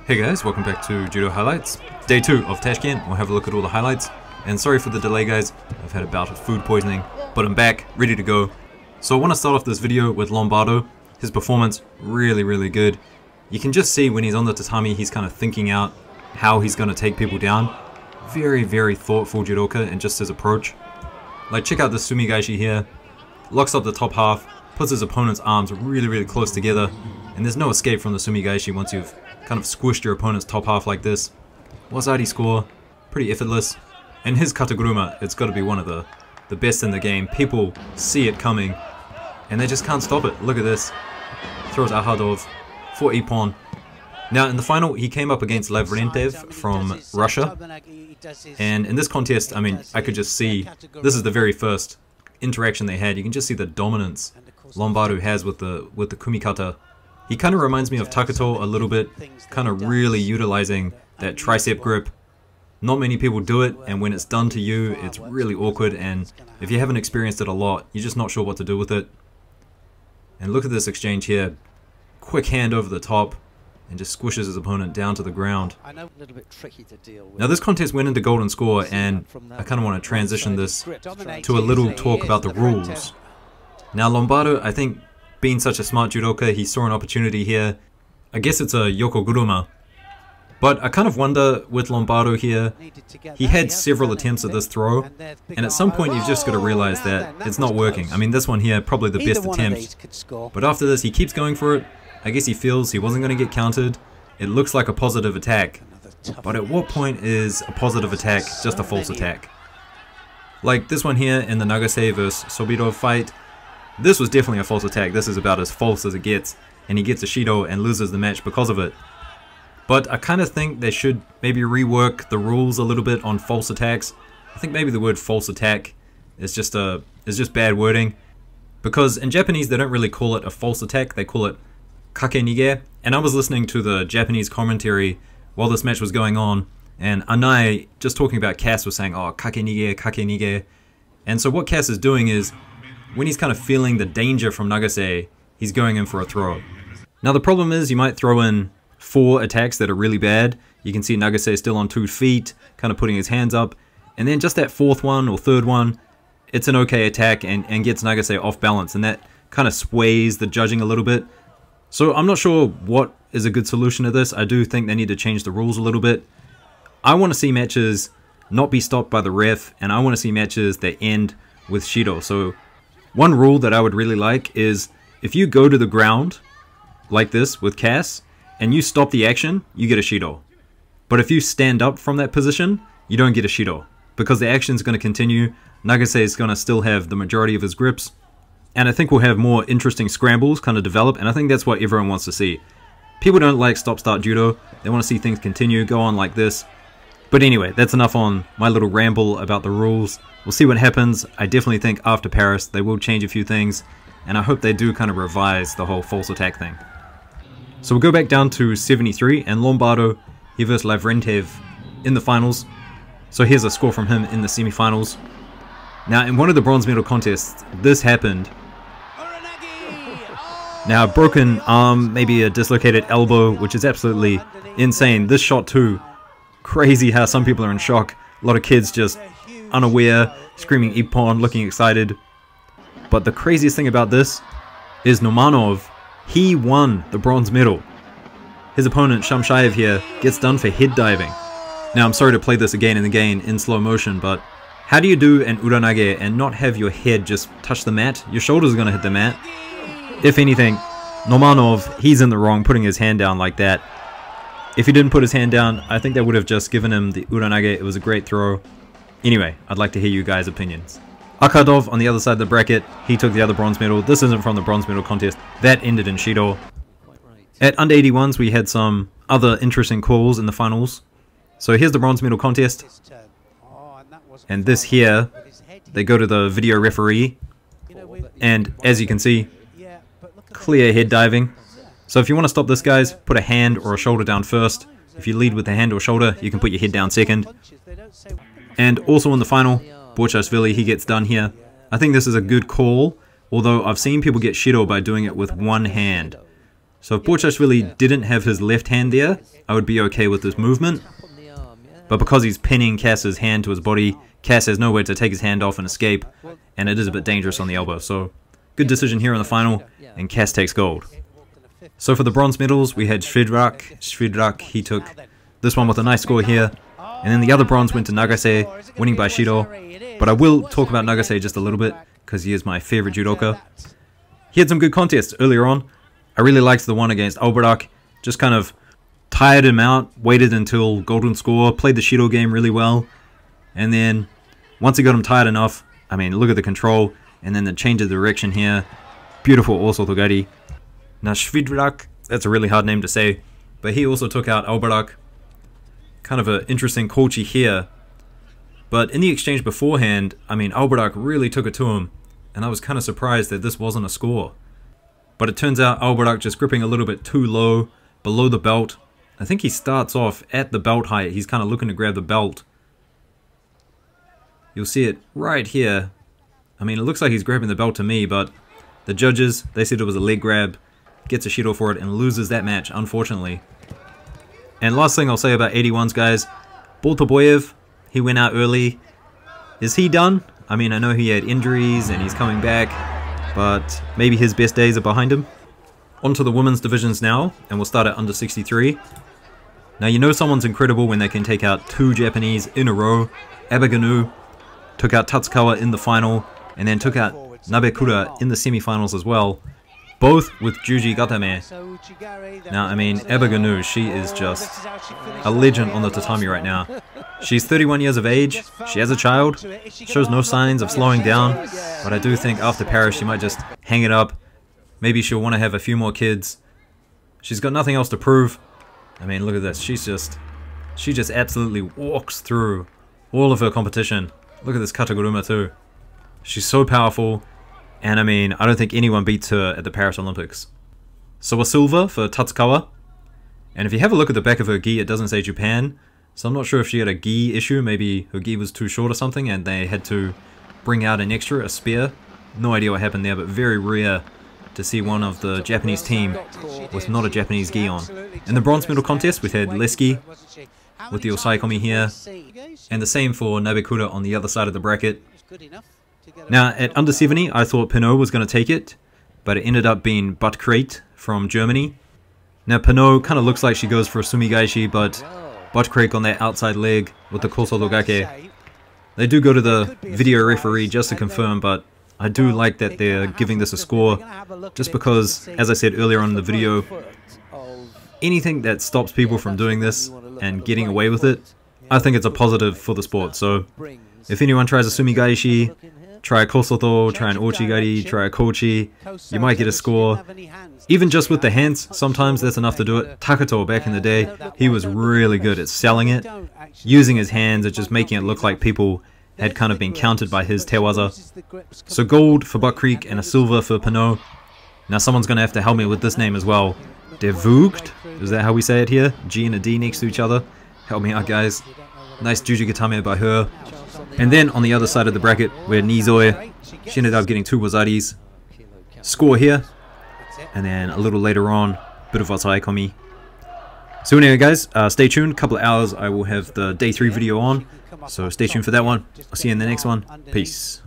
Hey guys, welcome back to Judo Highlights. Day 2 of Tashkent. We'll have a look at all the highlights. And sorry for the delay guys, I've had a bout of food poisoning, but I'm back, ready to go. So I want to start off this video with Lombardo. His performance, really good. You can just see when he's on the tatami, he's kind of thinking out how he's going to take people down. Very thoughtful judoka and just his approach. Like check out the sumigaishi here. Locks up the top half, puts his opponent's arms really close together, and there's no escape from the sumigaishi once you've kind of squished your opponent's top half like this. Wasabi score, pretty effortless. And his kataguruma, it's got to be one of the best in the game. People see it coming, and they just can't stop it. Look at this. Throws Ahadov for Ippon. Now in the final, he came up against Lavrentev from Russia. And in this contest, I mean, I could just see, this is the very first interaction they had. You can just see the dominance Lombardo has with the kumikata. He kind of reminds me of Takato a little bit, kind of really utilizing that tricep grip. Not many people do it, and when it's done to you, it's really awkward, and if you haven't experienced it a lot, you're just not sure what to do with it. And look at this exchange here. Quick hand over the top, and just squishes his opponent down to the ground. Now this contest went into golden score, and I kind of want to transition this to a little talk about the rules. Now Lombardo, I think, being such a smart judoka, he saw an opportunity here. I guess it's a yokoguruma. But I kind of wonder with Lombardo here, he had several attempts at this throw, and at some point you've just got to realize that it's not working. I mean, this one here, probably the best attempt. But after this, he keeps going for it. I guess he feels he wasn't going to get countered. It looks like a positive attack. But at what point is a positive attack just a false attack? Like this one here in the Nagase vs Sobirov fight, this was definitely a false attack. This is about as false as it gets, and he gets a Shido and loses the match because of it. But I kind of think they should maybe rework the rules a little bit on false attacks. I think maybe the word false attack is just bad wording, because in Japanese they don't really call it a false attack, they call it kakenige. And I was listening to the Japanese commentary while this match was going on, and Anai, just talking about Cass, was saying, oh, kakenige. And so what Cass is doing is, when he's kind of feeling the danger from Nagase, he's going in for a throw. Now the problem is, you might throw in 4 attacks that are really bad. You can see Nagase still on 2 feet, kind of putting his hands up, and then just that 4th one or 3rd one, it's an okay attack and gets Nagase off balance, and that kind of sways the judging a little bit. So I'm not sure what is a good solution to this. I do think they need to change the rules a little bit. I want to see matches not be stopped by the ref, and I want to see matches that end with Shido. So one rule that I would really like is, if you go to the ground like this with Cass and you stop the action, you get a Shido. But if you stand up from that position, you don't get a Shido, because the action is going to continue. Nagase is going to still have the majority of his grips, and I think we'll have more interesting scrambles kind of develop, and I think that's what everyone wants to see. People don't like stop-start judo. They want to see things continue, go on like this. But anyway, that's enough on my little ramble about the rules. We'll see what happens. I definitely think after Paris they will change a few things, and I hope they do kind of revise the whole false attack thing. So we'll go back down to 73, and Lombardo, he versus Lavrentev in the finals. So here's a score from him in the semi-finals. Now in one of the bronze medal contests, this happened. Now a broken arm, maybe a dislocated elbow, which is absolutely insane. This shot too, crazy how some people are in shock. A lot of kids just unaware, screaming Ippon, looking excited. But the craziest thing about this is Nomanov, he won the bronze medal. His opponent, Shamshayev here, gets done for head diving. Now I'm sorry to play this again and again in slow motion, but how do you do an uranage and not have your head just touch the mat? Your shoulders are going to hit the mat. If anything, Nomanov, he's in the wrong putting his hand down like that. If he didn't put his hand down, I think that would have just given him the uranage. It was a great throw. Anyway, I'd like to hear you guys' opinions. Akadov on the other side of the bracket, he took the other bronze medal. This isn't from the bronze medal contest. That ended in Shido. At under 81s, we had some other interesting calls in the finals. So here's the bronze medal contest. And this here, they go to the video referee. And as you can see, clear head diving. So if you want to stop this, guys, put a hand or a shoulder down first. If you lead with the hand or shoulder, you can put your head down second. And also in the final, Borchashvili, he gets done here. I think this is a good call, although I've seen people get Shido by doing it with one hand. So if Borchashvili didn't have his left hand there, I would be okay with this movement. But because he's pinning Cass's hand to his body, Cass has nowhere to take his hand off and escape, and it is a bit dangerous on the elbow. So good decision here in the final, and Cass takes gold. So for the bronze medals, we had Sridrak, he took this one with a nice score here. And then the other bronze went to Nagase, winning by Shido. But I will talk about Nagase just a little bit, because he is my favorite judoka. He had some good contests earlier on. I really liked the one against Albarak. Just kind of tired him out, waited until golden score, played the Shido game really well. And then, once he got him tired enough, I mean, look at the control, and then the change of direction here. Beautiful Osotogari. Now Svidrak, that's a really hard name to say, but he also took out Albarak. Kind of an interesting kochi here. But in the exchange beforehand, I mean, Albarak really took it to him, and I was kind of surprised that this wasn't a score. But it turns out Albarak just gripping a little bit too low, below the belt. I think he starts off at the belt height. He's kind of looking to grab the belt. You'll see it right here. I mean, it looks like he's grabbing the belt to me, but the judges, they said it was a leg grab. Gets a Shido for it and loses that match, unfortunately. And last thing I'll say about 81s, guys. Boltoboyev, he went out early. Is he done? I mean, I know he had injuries and he's coming back, but maybe his best days are behind him. On to the women's divisions now, and we'll start at under 63. Now, you know someone's incredible when they can take out 2 Japanese in a row. Abaganu took out Tatsukawa in the final, and then took out Nabekura in the semi-finals as well. Both with Juji Gatame. Now, I mean, Abaganu, she is just a legend on the tatami right now. She's 31 years of age, she has a child, shows no signs of slowing down, but I do think after Paris she might just hang it up. Maybe she'll want to have a few more kids. She's got nothing else to prove. I mean, look at this, she just absolutely walks through all of her competition. Look at this Kataguruma too. She's so powerful. And I mean, I don't think anyone beats her at the Paris Olympics. So a silver for Tatsukawa. And if you have a look at the back of her gi, it doesn't say Japan. So I'm not sure if she had a gi issue. Maybe her gi was too short or something and they had to bring out an extra, a spear. No idea what happened there, but very rare to see one of the Japanese team with not a Japanese gi on. In the bronze medal contest, we had Leski with the Osaikomi here. And the same for Nabekura on the other side of the bracket. Now, at under 70, I thought Pinot was going to take it, but it ended up being Butkrate from Germany. Now, Pinot kind of looks like she goes for a Sumigaishi, but Butkrate on that outside leg with the Kosodogake. They do go to the video referee just to confirm, but I do like that they're giving this a score, just because, as I said earlier on in the video, anything that stops people from doing this and getting away with it, I think it's a positive for the sport. So, if anyone tries a Sumigaishi, try a Kosoto, try an Ochigari, try a Kochi, you might get a score. Even just with the hands, sometimes that's enough to do it. Takato back in the day, he was really good at selling it, using his hands and just making it look like people had kind of been countered by his tewaza. So gold for Buck Creek and a silver for Pinot. Now someone's going to have to help me with this name as well. Devugt? Is that how we say it here? G and a D next to each other? Help me out, guys. Nice Juji Gatame by her. And then on the other side of the bracket, we had Nizoe. She ended up getting 2 wazaris. Score here. And then a little later on, bit of Osaikomi. So anyway, guys, stay tuned. A couple of hours, I will have the day 3 video on. So stay tuned for that one. I'll see you in the next one. Peace.